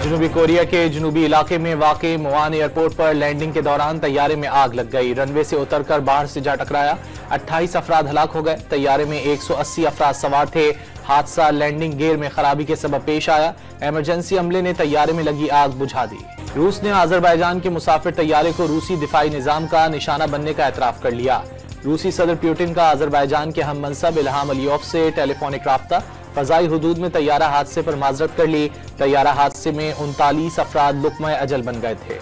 जनूबी कोरिया के जनूबी इलाके में वाक़े मुआन एयरपोर्ट पर लैंडिंग के दौरान तैयारे में आग लग गई। रनवे से उतरकर बाहर से जा टकराया। 28 अफराद हलाक हो गए। तैयारे में 180 अफराद सवार थे। हादसा लैंडिंग गियर में खराबी के सबब पेश आया। इमरजेंसी अमले ने तैयारे में लगी आग बुझा दी। रूस ने आज़रबाईजान के मुसाफिर तैयारे को रूसी दिफाई निजाम का निशाना बनने का एतराफ़ कर लिया। रूसी सदर पुतिन का आज़रबाईजान के हम मनसब इल्हाम अलियोव से टेलीफोनिक राब्ता। फ़ज़ाई हुदूद में तैयारा हादसे पर माजरत कर ली। तैयारा हादसे में 39 अफराद लुक़्मा अजल बन गए थे।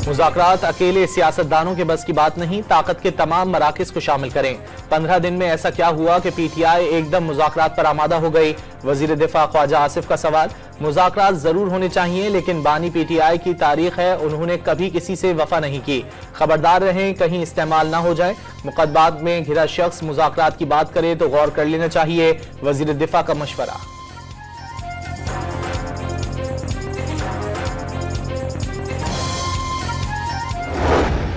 मुज़ाकरात अकेले सियासतदानों के बस की बात नहीं, ताकत के तमाम मराकिज को शामिल करें। 15 दिन में ऐसा क्या हुआ कि PTI एकदम मुज़ाकरात पर आमादा हो गई? वज़ीर दिफा ख्वाजा आसिफ का सवाल। मुज़ाकरात जरूर होने चाहिए, लेकिन बानी PTI की तारीख है, उन्होंने कभी किसी से वफा नहीं की। खबरदार रहें कहीं इस्तेमाल ना हो जाए। मुकदमात में घिरा शख्स मुज़ाकरात की बात करे तो गौर कर लेना चाहिए। वज़ीर दिफा का मशवरा।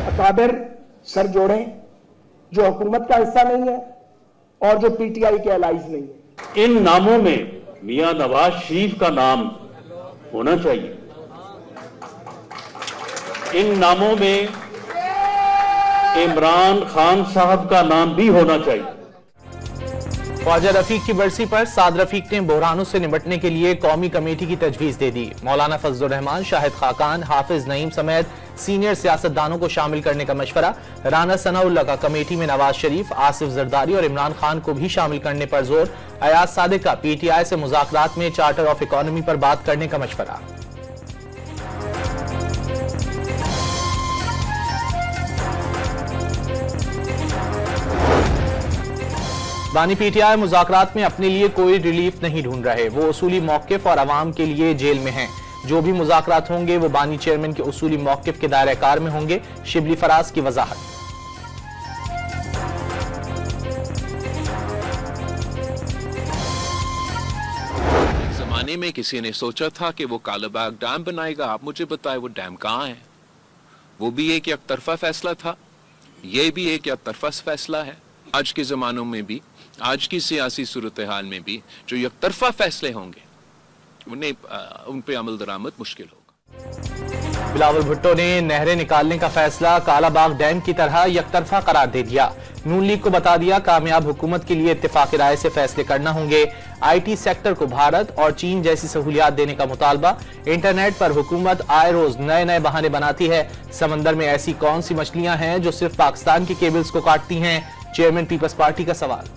अकाबिर सर जोड़ें जो हुकूमत का हिस्सा नहीं है और जो PTI के एलाइज नहीं है। इन नामों में मियां नवाज शरीफ का नाम होना चाहिए। इन नामों में इमरान खान साहब का नाम भी होना चाहिए। ख्वाजा रफीक की बरसी पर साद रफीक ने बहरानों से निपटने के लिए कौमी कमेटी की तजवीज दे दी। मौलाना फजलुर रहमान, शाहिद खाकान, हाफिज नईम समेत सीनियर सियासतदानों को शामिल करने का मशवरा। राना सनाउल्लाह का कमेटी में नवाज शरीफ, आसिफ जरदारी और इमरान खान को भी शामिल करने पर जोर। अयाज सादिक का PTI से मुज़ाकरात में चार्टर ऑफ इकोनॉमी पर बात करने का मशवरा। बानी PTI मुज़ाकरात में अपने लिए कोई रिलीफ नहीं ढूंढ रहे। वो उसूली मौक़िफ़ और अवाम के लिए जेल में हैं। जो भी मुज़ाकरात होंगे वो बानी चेयरमैन के उसूली मौक़िफ़ के दायरे कार में होंगे। शिबली फराज की वजाहत। जमाने में किसी ने सोचा था कि वो कालाबाग डैम बनाएगा। आप मुझे बताएं वो डैम कहाँ है? वो भी एक तरफा फैसला था, ये भी एक तरफा फैसला है। आज के ज़मानों में भी, आज की सियासी सूरत हाल में भी जो एकतरफा फैसले होंगे उन पे अमल दरामद मुश्किल होगा। बिलावल भुट्टो ने नहरें निकालने का फैसला कालाबाग डैम की तरह एकतरफा करार दे दिया। नून लीग को बता दिया कामयाब हुकूमत के लिए इत्तेफाक राय से फैसले करना होंगे। IT सेक्टर को भारत और चीन जैसी सहूलियात देने का मुतालबा। इंटरनेट पर हुकूमत आए रोज नए नए बहाने बनाती है। समंदर में ऐसी कौन सी मछलियां हैं जो सिर्फ पाकिस्तान की केबल्स को काटती हैं? चेयरमैन पीपल्स पार्टी का सवाल।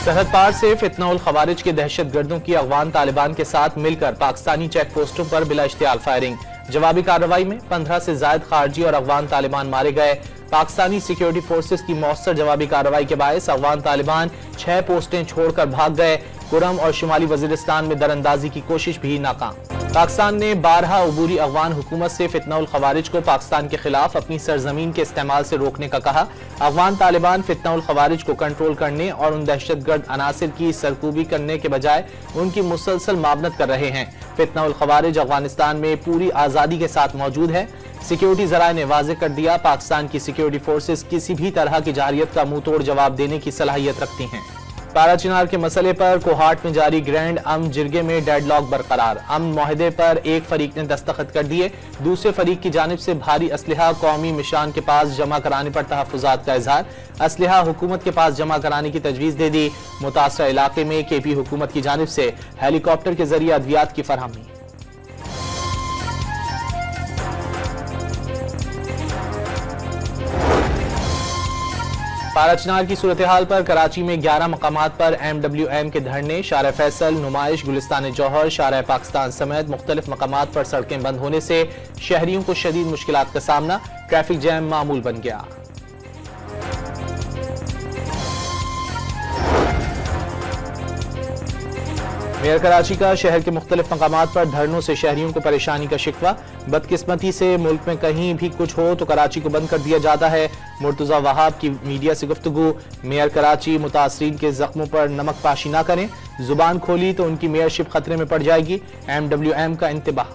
सरहद पार से फितनाउल खवारिज के दहशतगर्दों की अफगान तालिबान के साथ मिलकर पाकिस्तानी चेक पोस्टों पर बिला इश्तियाल फायरिंग। जवाबी कार्रवाई में 15 से ज्यादा खारजी और अफगान तालिबान मारे गए। पाकिस्तानी सिक्योरिटी फोर्सेस की मौसर जवाबी कार्रवाई के बायस अफगान तालिबान 6 पोस्टें छोड़कर भाग गए। कुरम और शुमाली वजीरिस्तान में दरअंदाजी की कोशिश भी नाकाम। पाकिस्तान ने 12 अबूरी अफगान हुकूमत से फितनाउल खवारिज को पाकिस्तान के खिलाफ अपनी सरजमीन के इस्तेमाल से रोकने का कहा। अफगान तालिबान फितनाउल खवारिज को कंट्रोल करने और उन दहशतगर्द अनासिर की सरकूबी करने के बजाय उनकी मुसलसल मामनत कर रहे हैं। फितनाउल खवारिज अफगानिस्तान में पूरी आज़ादी के साथ मौजूद है। सिक्योरिटी जराए ने वाज़ेह कर दिया पाकिस्तान की सिक्योरिटी फोर्सेस किसी भी तरह की जारियत का मुंह तोड़ जवाब देने की सलाहियत रखती हैं। पाराचिनार के मसले पर कोहाट में जारी ग्रैंड अमन जिरगे में डेडलॉक बरकरार। अमन मुआहदे पर एक फरीक ने दस्तखत कर दिए। दूसरे फरीक की जानिब से भारी असलहा कौमी मिशान के पास जमा कराने पर तहफ़्फ़ुज़ात का इजहार। असलहा हुकूमत के पास जमा कराने की तजवीज़ दे दी। मुतासरा इलाके में KP हुकूमत की जानिब से हेलीकॉप्टर के जरिए अद्वियात की फरहमी। पाराचिनार की सूरत हाल पर कराची में 11 मकामात पर MWM के धरने, शारा फैसल, नुमाइश, गुलिस्तान जौहर, शारा पाकिस्तान समेत मुख्तलिफ मकामात पर सड़कें बंद होने से शहरियों को शदीद मुश्किलात का सामना। ट्रैफिक जैम मामूल बन गया। मेयर कराची का शहर के मुख्तलिफ मकामात पर धरनों से शहरियों को परेशानी का शिकवा। बदकिस्मती से मुल्क में कहीं भी कुछ हो तो कराची को बंद कर दिया जाता है। मुर्तजा वहाब की मीडिया से गुफ्तगू। मेयर कराची मुतासरीन के जख्मों पर नमक पाशी ना करें, जुबान खोली तो उनकी मेयरशिप खतरे में पड़ जाएगी। MWM का इंतबाह।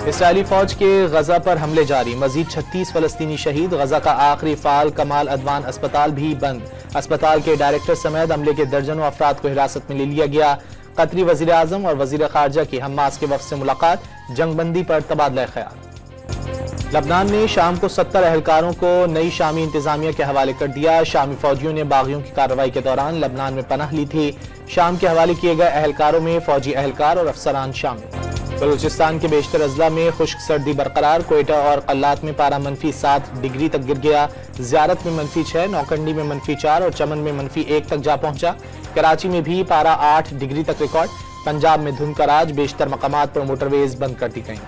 इसराइली फौज के गजा पर हमले जारी, मजीद 36 फलस्तीनी शहीद। गजा का आखिरी फाल कमाल अदवान अस्पताल भी बंद। अस्पताल के डायरेक्टर समेत हमले के दर्जनों अफराद को हिरासत में ले लिया गया। कतरी वजीर आजम और वजीर खारजा की हमास के वफ्द से मुलाकात, जंगबंदी पर तबादला ख्याल। लबनान में शाम को 70 एहलकारों को नई शामी इंतजामिया के हवाले कर दिया। शामी फौजियों ने बागियों की कार्रवाई के दौरान लबनान में पनाह ली थी। शाम के हवाले किए गए एहलकारों में फौजी एहलकार और अफसरान शामिल। बलूचिस्तान के बेशतर अजला में खुश्क सर्दी बरकरार। कोयटा और कल्लात में पारा -7 डिग्री तक गिर गया। ज़ियारत में -6, नौकंडी में -4 और चमन में -1 तक जा पहुंचा। कराची में भी पारा 8 डिग्री तक रिकॉर्ड। पंजाब में धुंध का राज, बेशतर मकामात पर मोटरवेज बंद कर दी गई।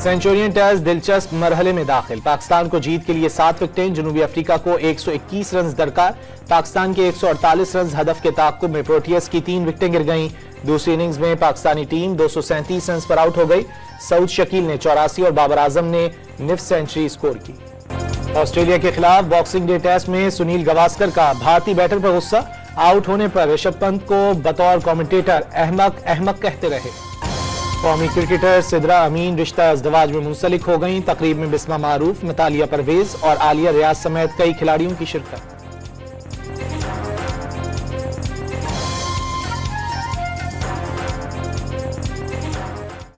सेंचुरियन टेस्ट दिलचस्प मरहले में दाखिल। पाकिस्तान को जीत के लिए 7 विकेटें, जनूबी अफ्रीका को 121 रन दरकार। पाकिस्तान के 148 रन हदफ के ताक़ुब में प्रोटियस की 3 विकेटें गिर गईं। दूसरी इनिंग्स में पाकिस्तानी टीम 237 रन पर आउट हो गई। सऊद शकील ने 84 और बाबर आजम ने निफ सेंचुरी स्कोर की। ऑस्ट्रेलिया के खिलाफ बॉक्सिंग डे टेस्ट में सुनील गावस्कर का भारतीय बैटर पर गुस्सा। आउट होने पर ऋषभ पंत को बतौर कमेंटेटर अहमक अहमक कहते रहे। कौमी क्रिकेटर सिद्रा अमीन रिश्ता अज़दवाज में मुंसलिक हो गईं। तकरीब में बिस्मा मारूफ, नतालिया परवेज और आलिया रियाज समेत कई खिलाड़ियों की शिरकत।